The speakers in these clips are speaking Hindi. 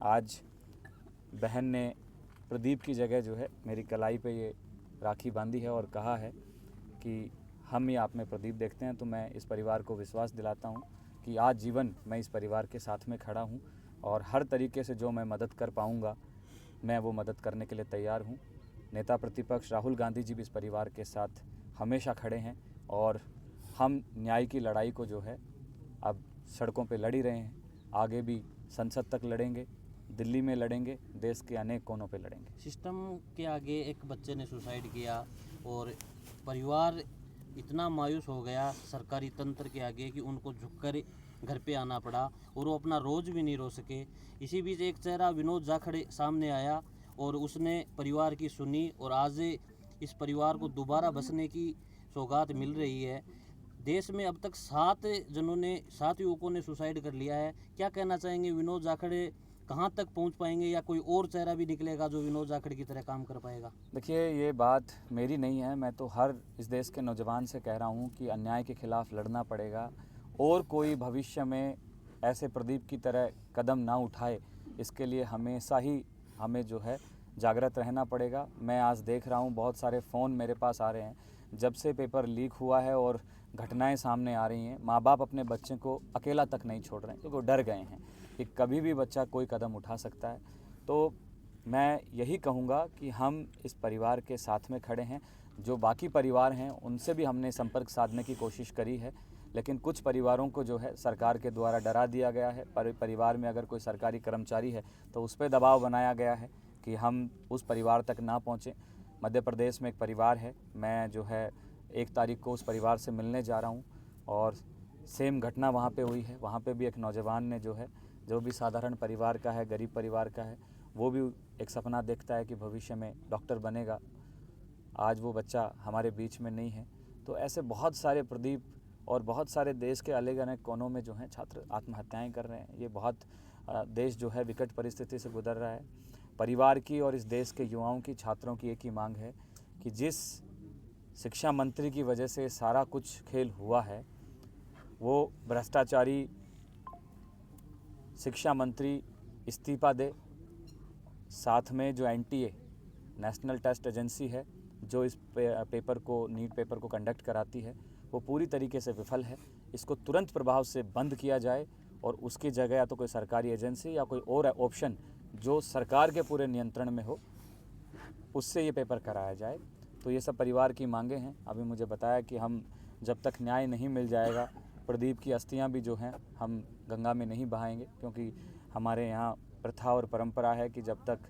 आज बहन ने प्रदीप की जगह जो है मेरी कलाई पे ये राखी बांधी है और कहा है कि हम ही आप में प्रदीप देखते हैं। तो मैं इस परिवार को विश्वास दिलाता हूँ कि आज जीवन मैं इस परिवार के साथ में खड़ा हूँ और हर तरीके से जो मैं मदद कर पाऊँगा मैं वो मदद करने के लिए तैयार हूँ। नेता प्रतिपक्ष राहुल गांधी जी भी इस परिवार के साथ हमेशा खड़े हैं और हम न्याय की लड़ाई को जो है अब सड़कों पे लड़ ही रहे हैं, आगे भी संसद तक लड़ेंगे, दिल्ली में लड़ेंगे, देश के अनेक कोनों पे लड़ेंगे। सिस्टम के आगे एक बच्चे ने सुसाइड किया और परिवार इतना मायूस हो गया सरकारी तंत्र के आगे कि उनको झुककर घर पे आना पड़ा और वो अपना रोज़ भी नहीं रो सके। इसी बीच एक चेहरा विनोद जाखड़ सामने आया और उसने परिवार की सुनी और आज इस परिवार को दोबारा बसने की सौगात मिल रही है। देश में अब तक 7 युवकों ने सुसाइड कर लिया है। क्या कहना चाहेंगे, विनोद जाखड़ कहाँ तक पहुँच पाएंगे या कोई और चेहरा भी निकलेगा जो विनोद जाखड़ की तरह काम कर पाएगा? देखिए, ये बात मेरी नहीं है, मैं तो हर इस देश के नौजवान से कह रहा हूँ कि अन्याय के खिलाफ लड़ना पड़ेगा और कोई भविष्य में ऐसे प्रदीप की तरह कदम ना उठाए, इसके लिए हमेशा ही हमें जो है जागृत रहना पड़ेगा। मैं आज देख रहा हूँ बहुत सारे फ़ोन मेरे पास आ रहे हैं, जब से पेपर लीक हुआ है और घटनाएं सामने आ रही हैं, माँ बाप अपने बच्चे को अकेला तक नहीं छोड़ रहे हैं क्योंकि वो डर गए हैं कि कभी भी बच्चा कोई कदम उठा सकता है। तो मैं यही कहूँगा कि हम इस परिवार के साथ में खड़े हैं। जो बाकी परिवार हैं उनसे भी हमने संपर्क साधने की कोशिश करी है, लेकिन कुछ परिवारों को जो है सरकार के द्वारा डरा दिया गया है। परिवार में अगर कोई सरकारी कर्मचारी है तो उस पर दबाव बनाया गया है कि हम उस परिवार तक ना पहुँचें। मध्य प्रदेश में एक परिवार है, मैं जो है 1 तारीख को उस परिवार से मिलने जा रहा हूँ और सेम घटना वहाँ पे हुई है। वहाँ पे भी एक नौजवान ने जो है, जो भी साधारण परिवार का है, गरीब परिवार का है, वो भी एक सपना देखता है कि भविष्य में डॉक्टर बनेगा। आज वो बच्चा हमारे बीच में नहीं है। तो ऐसे बहुत सारे प्रदीप और बहुत सारे देश के अलग अलग कोनों में जो हैं छात्र आत्महत्याएं कर रहे हैं। ये बहुत देश जो है विकट परिस्थिति से गुजर रहा है। परिवार की और इस देश के युवाओं की, छात्रों की एक ही मांग है कि जिस शिक्षा मंत्री की वजह से सारा कुछ खेल हुआ है, वो भ्रष्टाचारी शिक्षा मंत्री इस्तीफा दे। साथ में जो NTA नेशनल टेस्ट एजेंसी है, जो इस पेपर को, नीट पेपर को कंडक्ट कराती है, वो पूरी तरीके से विफल है। इसको तुरंत प्रभाव से बंद किया जाए और उसकी जगह या तो कोई सरकारी एजेंसी या कोई और ऑप्शन जो सरकार के पूरे नियंत्रण में हो, उससे ये पेपर कराया जाए। तो ये सब परिवार की मांगे हैं। अभी मुझे बताया कि हम जब तक न्याय नहीं मिल जाएगा, प्रदीप की अस्थियां भी जो हैं हम गंगा में नहीं बहाएंगे, क्योंकि हमारे यहाँ प्रथा और परंपरा है कि जब तक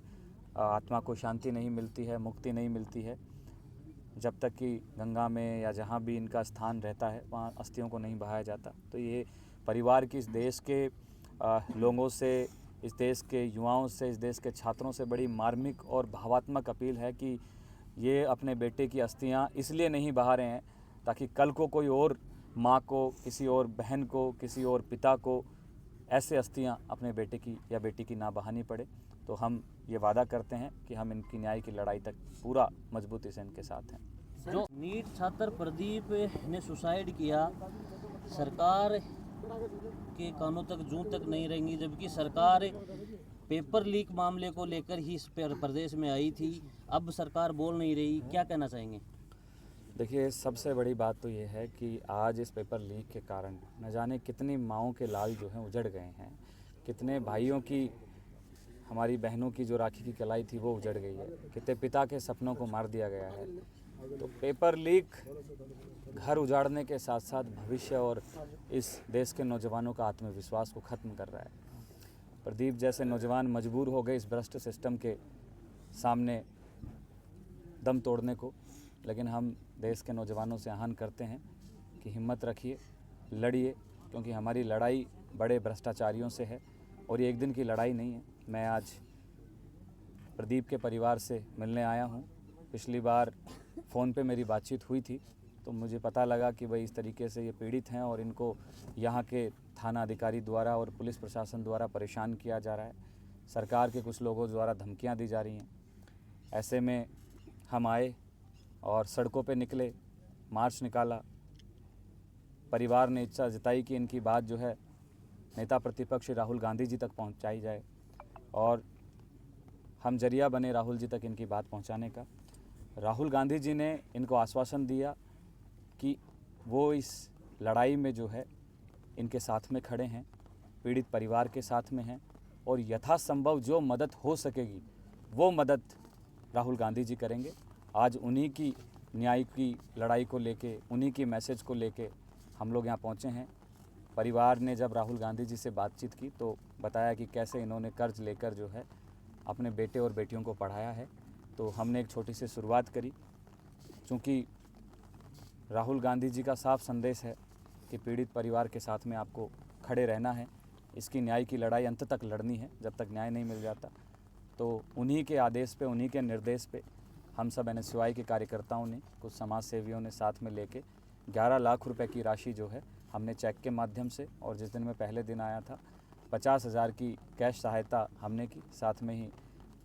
आत्मा को शांति नहीं मिलती है, मुक्ति नहीं मिलती है, जब तक कि गंगा में या जहाँ भी इनका स्थान रहता है वहाँ अस्थियों को नहीं बहाया जाता। तो ये परिवार की, इस देश के लोगों से, इस देश के युवाओं से, इस देश के छात्रों से बड़ी मार्मिक और भावात्मक अपील है कि ये अपने बेटे की अस्थियाँ इसलिए नहीं बहा रहे हैं ताकि कल को कोई और माँ को, किसी और बहन को, किसी और पिता को ऐसे अस्थियाँ अपने बेटे की या बेटी की ना बहानी पड़े। तो हम ये वादा करते हैं कि हम इनकी न्याय की लड़ाई तक पूरा मजबूती से इनके साथ हैं। जो नीट छात्र प्रदीप ने सुसाइड किया, सरकार के कानों तक जूं तक नहीं रहेंगी, जबकि सरकार पेपर लीक मामले को लेकर ही इस प्रदेश में आई थी। अब सरकार बोल नहीं रही, क्या कहना चाहेंगे? देखिए, सबसे बड़ी बात तो ये है कि आज इस पेपर लीक के कारण न जाने कितनी माँओं के लाल जो हैं उजड़ गए हैं, कितने भाइयों की, हमारी बहनों की जो राखी की कलाई थी वो उजड़ गई है, कितने पिता के सपनों को मार दिया गया है। तो पेपर लीक घर उजाड़ने के साथ साथ भविष्य और इस देश के नौजवानों का आत्मविश्वास को ख़त्म कर रहा है। प्रदीप जैसे नौजवान मजबूर हो गए इस भ्रष्ट सिस्टम के सामने दम तोड़ने को, लेकिन हम देश के नौजवानों से आह्वान करते हैं कि हिम्मत रखिए, लड़िए, क्योंकि हमारी लड़ाई बड़े भ्रष्टाचारियों से है और ये एक दिन की लड़ाई नहीं है। मैं आज प्रदीप के परिवार से मिलने आया हूँ। पिछली बार फ़ोन पे मेरी बातचीत हुई थी तो मुझे पता लगा कि भाई इस तरीके से ये पीड़ित हैं और इनको यहाँ के थाना अधिकारी द्वारा और पुलिस प्रशासन द्वारा परेशान किया जा रहा है। सरकार के कुछ लोगों द्वारा धमकियाँ दी जा रही हैं। ऐसे में हम आए और सड़कों पे निकले, मार्च निकाला। परिवार ने इच्छा जताई कि इनकी बात जो है नेता प्रतिपक्ष राहुल गांधी जी तक पहुंचाई जाए। और हम जरिया बने राहुल जी तक इनकी बात पहुंचाने का। राहुल गांधी जी ने इनको आश्वासन दिया कि वो इस लड़ाई में जो है इनके साथ में खड़े हैं, पीड़ित परिवार के साथ में हैं और यथासंभव जो मदद हो सकेगी वो मदद राहुल गांधी जी करेंगे। आज उन्हीं की न्याय की लड़ाई को लेके, उन्हीं की मैसेज को लेके हम लोग यहाँ पहुँचे हैं। परिवार ने जब राहुल गांधी जी से बातचीत की तो बताया कि कैसे इन्होंने कर्ज लेकर जो है अपने बेटे और बेटियों को पढ़ाया है। तो हमने एक छोटी सी शुरुआत करी, चूँकि राहुल गांधी जी का साफ संदेश है कि पीड़ित परिवार के साथ में आपको खड़े रहना है, इसकी न्याय की लड़ाई अंत तक लड़नी है जब तक न्याय नहीं मिल जाता। तो उन्हीं के आदेश पे, उन्हीं के निर्देश पे हम सब NSY के कार्यकर्ताओं ने, कुछ समाज सेवियों ने साथ में लेके 11 लाख रुपए की राशि जो है हमने चेक के माध्यम से, और जिस दिन मैं पहले दिन आया था 50,000 की कैश सहायता हमने की। साथ में ही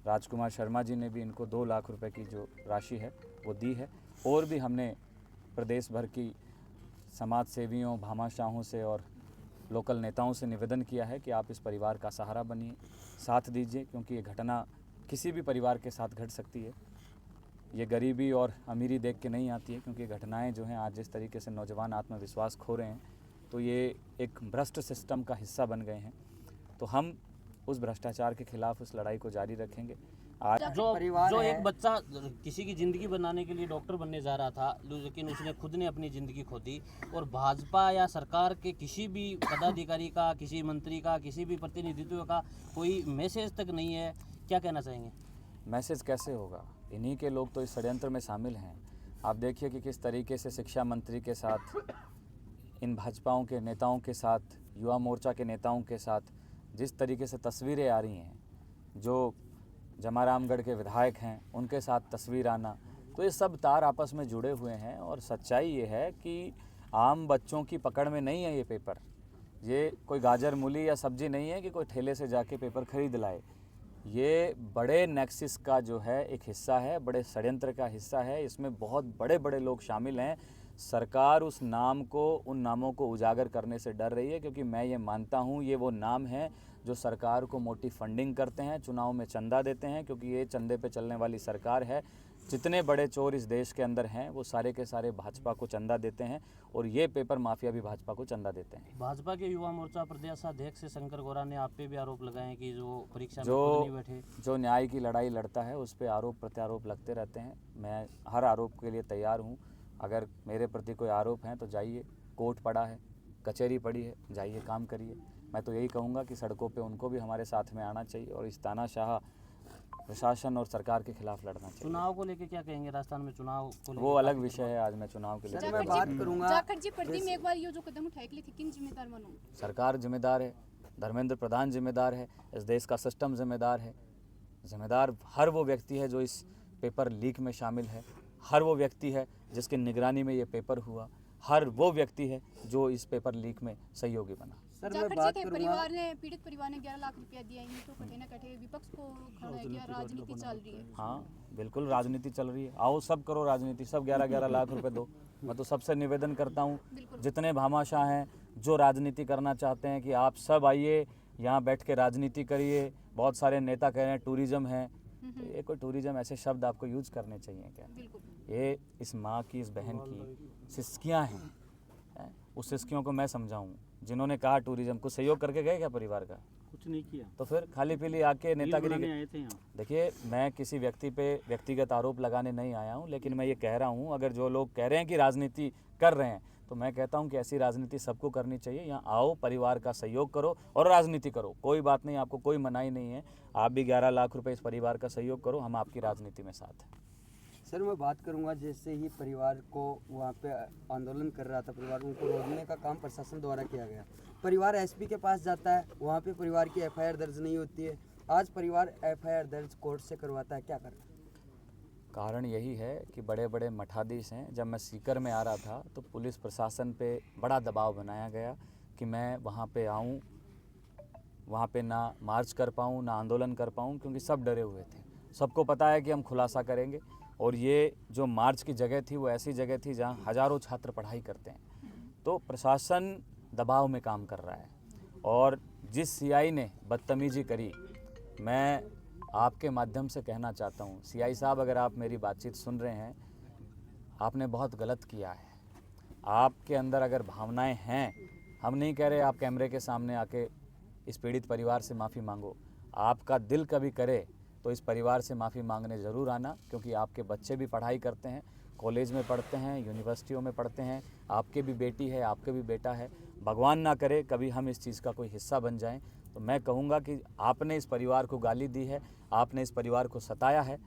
राजकुमार शर्मा जी ने भी इनको 2 लाख रुपए की जो राशि है वो दी है। और भी हमने प्रदेश भर की समाज सेवियों, भामाशाहों से और लोकल नेताओं से निवेदन किया है कि आप इस परिवार का सहारा बनिए, साथ दीजिए, क्योंकि ये घटना किसी भी परिवार के साथ घट सकती है। ये गरीबी और अमीरी देख के नहीं आती है, क्योंकि घटनाएं जो हैं आज जिस तरीके से नौजवान आत्मविश्वास खो रहे हैं, तो ये एक भ्रष्ट सिस्टम का हिस्सा बन गए हैं। तो हम उस भ्रष्टाचार के खिलाफ उस लड़ाई को जारी रखेंगे। आज जो एक बच्चा किसी की ज़िंदगी बनाने के लिए डॉक्टर बनने जा रहा था, लेकिन उसने खुद ने अपनी ज़िंदगी खो दी, और भाजपा या सरकार के किसी भी पदाधिकारी का, किसी मंत्री का, किसी भी प्रतिनिधित्व का कोई मैसेज तक नहीं है, क्या कहना चाहेंगे? मैसेज कैसे होगा? इन्हीं के लोग तो इस षड्यंत्र में शामिल हैं। आप देखिए कि किस तरीके से शिक्षा मंत्री के साथ, इन भाजपाओं के नेताओं के साथ, युवा मोर्चा के नेताओं के साथ जिस तरीके से तस्वीरें आ रही हैं, जो जमारामगढ़ के विधायक हैं उनके साथ तस्वीर आना, तो ये सब तार आपस में जुड़े हुए हैं। और सच्चाई ये है कि आम बच्चों की पकड़ में नहीं है ये पेपर। ये कोई गाजर मूली या सब्जी नहीं है कि कोई ठेले से जाके पेपर खरीद लाए। ये बड़े नेक्सिस का जो है एक हिस्सा है, बड़े षड्यंत्र का हिस्सा है। इसमें बहुत बड़े बड़े लोग शामिल हैं। सरकार उस नाम को, उन नामों को उजागर करने से डर रही है, क्योंकि मैं ये मानता हूँ ये वो नाम हैं जो सरकार को मोटी फंडिंग करते हैं, चुनाव में चंदा देते हैं, क्योंकि ये चंदे पे चलने वाली सरकार है। जितने बड़े चोर इस देश के अंदर हैं वो सारे के सारे भाजपा को चंदा देते हैं, और ये पेपर माफिया भी भाजपा को चंदा देते हैं। भाजपा के युवा मोर्चा प्रदेशाध्यक्ष शंकर गौरा ने आप पे भी आरोप लगाए हैं कि जो परीक्षा में खुद नहीं बैठे। जो न्याय की लड़ाई लड़ता है उस पर आरोप प्रत्यारोप लगते रहते हैं। मैं हर आरोप के लिए तैयार हूँ। अगर मेरे प्रति कोई आरोप हैं तो जाइए, कोर्ट पड़ा है, कचहरी पड़ी है, जाइए काम करिए। मैं तो यही कहूँगा कि सड़कों पे उनको भी हमारे साथ में आना चाहिए और इस तानाशाह प्रशासन और सरकार के खिलाफ लड़ना चाहिए। चुनाव को लेकर क्या कहेंगे? राजस्थान में चुनाव को वो अलग विषय है, आज मैं चुनाव के लिए मैं बात करूंगा। जाखड़ जी, प्रदीप में एक बार ये जो कदम उठाए के लिए किन जिम्मेदार मानो? सरकार जिम्मेदार है, धर्मेंद्र प्रधान जिम्मेदार है, इस देश का सिस्टम जिम्मेदार है। जिम्मेदार हर वो व्यक्ति है जो इस पेपर लीक में शामिल है, हर वो व्यक्ति है जिसकी निगरानी में ये पेपर हुआ, हर वो व्यक्ति है जो इस पेपर लीक में सहयोगी बना। सर, मैं बात करूंगा। परिवार ने, पीड़ित परिवार ने 11 लाख रुपया दिया, तो कटे ना कटे विपक्ष को खड़ा है, क्या राजनीति चल रही है? हाँ बिल्कुल राजनीति चल रही है। आओ सब करो राजनीति, सब 11-11 लाख रुपए दो। मैं तो सबसे निवेदन करता हूँ, जितने भामाशाह हैं जो राजनीति करना चाहते हैं, कि आप सब आइए यहाँ बैठ के राजनीति करिए। बहुत सारे नेता कह रहे हैं टूरिज्म है, तो ये कोई टूरिज्म ऐसे शब्द आपको यूज करने चाहिए क्या? ये इस माँ की, इस बहन की सिस्कियाँ हैं। उस सिस्कियों को मैं समझाऊँ जिन्होंने कहा टूरिज्म, कुछ सहयोग करके गए क्या परिवार का? कुछ नहीं किया। तो फिर खाली पीली आके नेतागिरी आए थे यहाँ। देखिए, मैं किसी व्यक्ति पे व्यक्तिगत आरोप लगाने नहीं आया हूँ, लेकिन मैं ये कह रहा हूँ, अगर जो लोग कह रहे हैं कि राजनीति कर रहे हैं, तो मैं कहता हूँ कि ऐसी राजनीति सबको करनी चाहिए। यहाँ आओ, परिवार का सहयोग करो और राजनीति करो, कोई बात नहीं, आपको कोई मनाही नहीं है। आप भी 11 लाख रुपए इस परिवार का सहयोग करो, हम आपकी राजनीति में साथ हैं। सर, मैं बात करूंगा, जैसे ही परिवार को वहाँ पे आंदोलन कर रहा था, परिवार उनको रोकने का काम प्रशासन द्वारा किया गया। परिवार एसपी के पास जाता है, वहाँ पे परिवार की एफआईआर दर्ज नहीं होती है। आज परिवार एफआईआर दर्ज कोर्ट से करवाता है, क्या करना? कारण यही है कि बड़े बड़े मठाधीश हैं। जब मैं सीकर में आ रहा था तो पुलिस प्रशासन पे बड़ा दबाव बनाया गया कि मैं वहाँ पे आऊँ, वहाँ पे ना मार्च कर पाऊँ, ना आंदोलन कर पाऊँ, क्योंकि सब डरे हुए थे। सबको पता है कि हम खुलासा करेंगे, और ये जो मार्च की जगह थी वो ऐसी जगह थी जहाँ हज़ारों छात्र पढ़ाई करते हैं। तो प्रशासन दबाव में काम कर रहा है, और जिस सीआई ने बदतमीजी करी मैं आपके माध्यम से कहना चाहता हूँ, सीआई साहब अगर आप मेरी बातचीत सुन रहे हैं, आपने बहुत गलत किया है। आपके अंदर अगर भावनाएं हैं, हम नहीं कह रहे आप कैमरे के सामने आके इस पीड़ित परिवार से माफ़ी मांगो। आपका दिल कभी करे तो इस परिवार से माफ़ी मांगने ज़रूर आना, क्योंकि आपके बच्चे भी पढ़ाई करते हैं, कॉलेज में पढ़ते हैं, यूनिवर्सिटियों में पढ़ते हैं, आपके भी बेटी है, आपके भी बेटा है। भगवान ना करे कभी हम इस चीज़ का कोई हिस्सा बन जाएं, तो मैं कहूँगा कि आपने इस परिवार को गाली दी है, आपने इस परिवार को सताया है।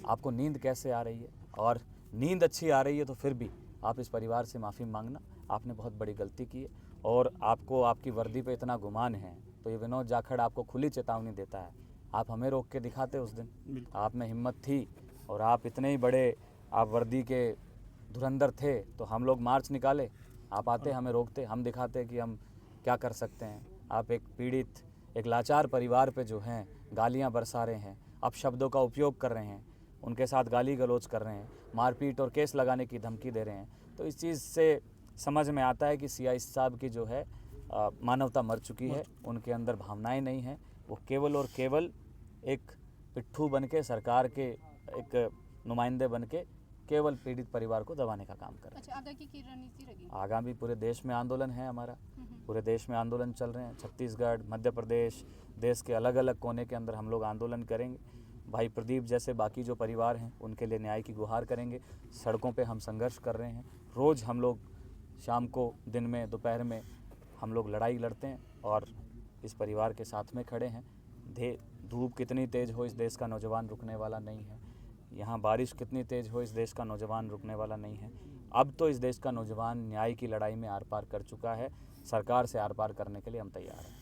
आपको नींद कैसे आ रही है? और नींद अच्छी आ रही है तो फिर भी आप इस परिवार से माफ़ी मांगना। आपने बहुत बड़ी गलती की है और आपको आपकी वर्दी पे इतना गुमान है, तो ये विनोद जाखड़ आपको खुली चेतावनी देता है। आप हमें रोक के दिखाते उस दिन, आप में हिम्मत थी और आप इतने ही बड़े आप वर्दी के धुरंधर थे, तो हम लोग मार्च निकाले, आप आते हमें रोकते, हम दिखाते कि हम क्या कर सकते हैं। आप एक पीड़ित, एक लाचार परिवार पे जो हैं गालियां बरसा रहे हैं, अपशब्दों का उपयोग कर रहे हैं, उनके साथ गाली गलौज कर रहे हैं, मारपीट और केस लगाने की धमकी दे रहे हैं। तो इस चीज़ से समझ में आता है कि सीआई साहब की जो है मानवता मर चुकी है, उनके अंदर भावनाएं नहीं हैं। वो केवल और केवल एक पिट्ठू बन के, सरकार के एक नुमाइंदे बन के केवल पीड़ित परिवार को दबाने का काम कर रहे हैं। अच्छा, आगे की रणनीति रहेगी? आगामी पूरे देश में आंदोलन है हमारा, पूरे देश में आंदोलन चल रहे हैं। छत्तीसगढ़, मध्य प्रदेश, देश के अलग अलग कोने के अंदर हम लोग आंदोलन करेंगे। भाई प्रदीप जैसे बाकी जो परिवार हैं उनके लिए न्याय की गुहार करेंगे। सड़कों पे हम संघर्ष कर रहे हैं। रोज़ हम लोग शाम को, दिन में, दोपहर में हम लोग लड़ाई लड़ते हैं और इस परिवार के साथ में खड़े हैं। धूप कितनी तेज़ हो, इस देश का नौजवान रुकने वाला नहीं है। यहाँ बारिश कितनी तेज़ हो, इस देश का नौजवान रुकने वाला नहीं है। अब तो इस देश का नौजवान न्याय की लड़ाई में आर पार कर चुका है। सरकार से आर पार करने के लिए हम तैयार हैं।